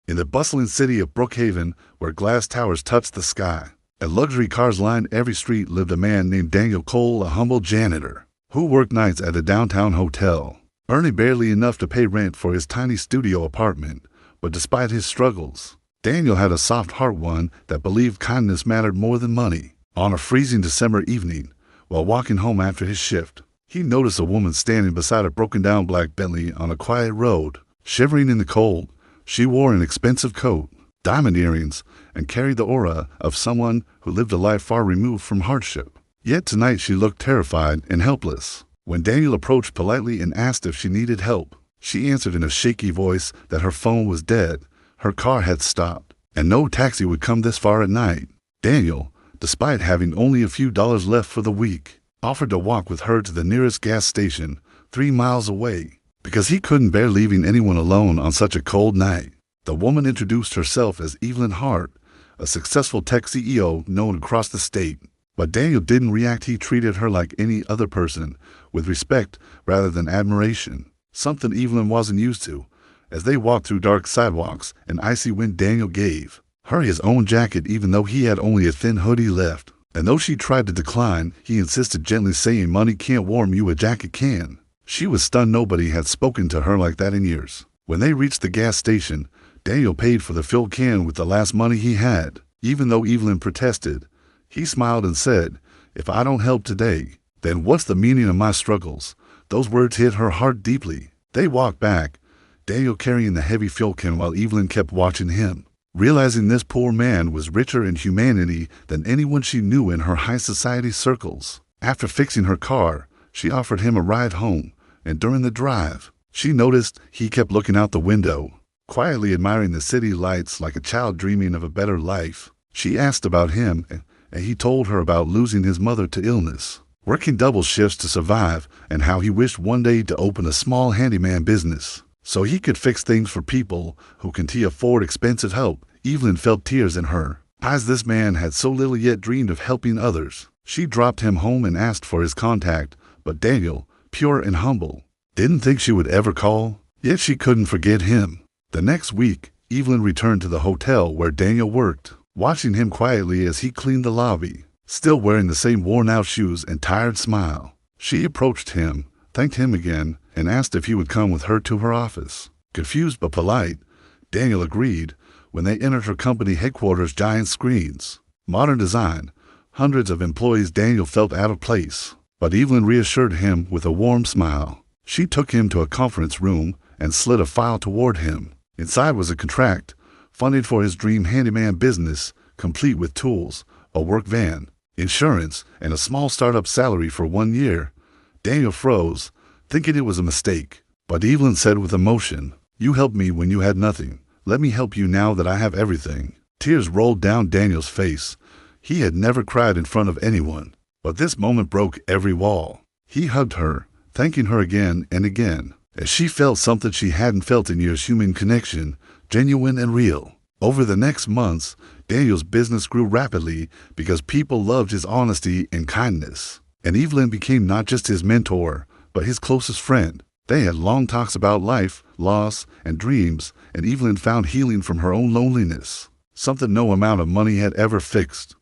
In the bustling city of Brookhaven, where glass towers touched the sky and luxury cars lined every street, lived a man named Daniel Cole, a humble janitor, who worked nights at a downtown hotel, earning barely enough to pay rent for his tiny studio apartment. But despite his struggles, Daniel had a soft heart, one that believed kindness mattered more than money. On a freezing December evening, while walking home after his shift, he noticed a woman standing beside a broken-down black Bentley on a quiet road. Shivering in the cold, she wore an expensive coat, diamond earrings, and carried the aura of someone who lived a life far removed from hardship. Yet tonight she looked terrified and helpless. When Daniel approached politely and asked if she needed help, she answered in a shaky voice that her phone was dead, her car had stopped, and no taxi would come this far at night. Daniel, despite having only a few dollars left for the week, offered to walk with her to the nearest gas station, 3 miles away, because he couldn't bear leaving anyone alone on such a cold night. The woman introduced herself as Evelyn Hart, a successful tech CEO known across the state. But Daniel didn't react. He treated her like any other person, with respect rather than admiration, something Evelyn wasn't used to. As they walked through dark sidewalks and icy wind, Daniel gave her his own jacket even though he had only a thin hoodie left. And though she tried to decline, he insisted, gently saying, "Money can't warm you, a jacket can." She was stunned. Nobody had spoken to her like that in years. When they reached the gas station, Daniel paid for the filled can with the last money he had. Even though Evelyn protested, he smiled and said, "If I don't help today, then what's the meaning of my struggles?" Those words hit her heart deeply. They walked back, Daniel carrying the heavy fuel can while Evelyn kept watching him, realizing this poor man was richer in humanity than anyone she knew in her high society circles. After fixing her car, she offered him a ride home, and during the drive, she noticed he kept looking out the window, quietly admiring the city lights like a child dreaming of a better life. She asked about him, and he told her about losing his mother to illness, working double shifts to survive, and how he wished one day to open a small handyman business so he could fix things for people who can't afford expensive help. Evelyn felt tears in her eyes. This man had so little yet dreamed of helping others. She dropped him home and asked for his contact, but Daniel, pure and humble, didn't think she would ever call. Yet she couldn't forget him. The next week, Evelyn returned to the hotel where Daniel worked, watching him quietly as he cleaned the lobby, still wearing the same worn-out shoes and tired smile. She approached him, thanked him again, and asked if he would come with her to her office. Confused but polite, Daniel agreed. When they entered her company headquarters, giant screens, modern design, hundreds of employees, Daniel felt out of place. But Evelyn reassured him with a warm smile. She took him to a conference room and slid a file toward him. Inside was a contract, funding for his dream handyman business, complete with tools, a work van, insurance, and a small startup salary for 1 year. Daniel froze, thinking it was a mistake. But Evelyn said with emotion, "You helped me when you had nothing. Let me help you now that I have everything." Tears rolled down Daniel's face. He had never cried in front of anyone, but this moment broke every wall. He hugged her, thanking her again and again, as she felt something she hadn't felt in years: human connection, genuine and real. Over the next months, Daniel's business grew rapidly because people loved his honesty and kindness. And Evelyn became not just his mentor, but his closest friend. They had long talks about life, loss, and dreams, and Evelyn found healing from her own loneliness, something no amount of money had ever fixed.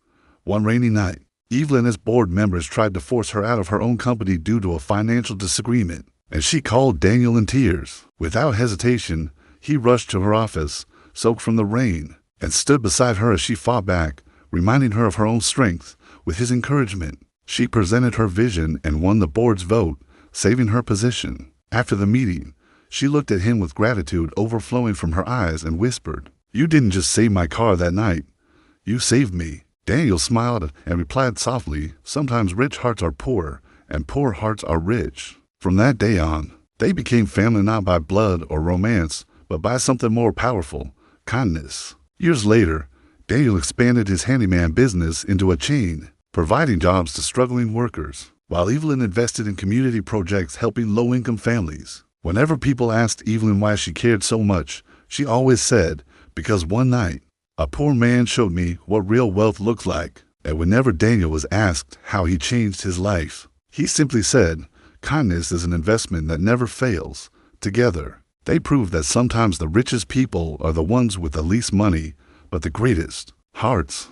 One rainy night, Evelyn, as board members tried to force her out of her own company due to a financial disagreement, and she called Daniel in tears. Without hesitation, he rushed to her office, soaked from the rain, and stood beside her as she fought back, reminding her of her own strength. With his encouragement, she presented her vision and won the board's vote, saving her position. After the meeting, she looked at him with gratitude overflowing from her eyes and whispered, "You didn't just save my car that night. You saved me." Daniel smiled and replied softly, "Sometimes rich hearts are poor, and poor hearts are rich." From that day on, they became family, not by blood or romance, but by something more powerful: kindness. Years later, Daniel expanded his handyman business into a chain, providing jobs to struggling workers, while Evelyn invested in community projects helping low-income families. Whenever people asked Evelyn why she cared so much, she always said, "Because one night, a poor man showed me what real wealth looked like." And whenever Daniel was asked how he changed his life, he simply said, "Kindness is an investment that never fails. Together, They prove that sometimes the richest people are the ones with the least money, but the greatest hearts.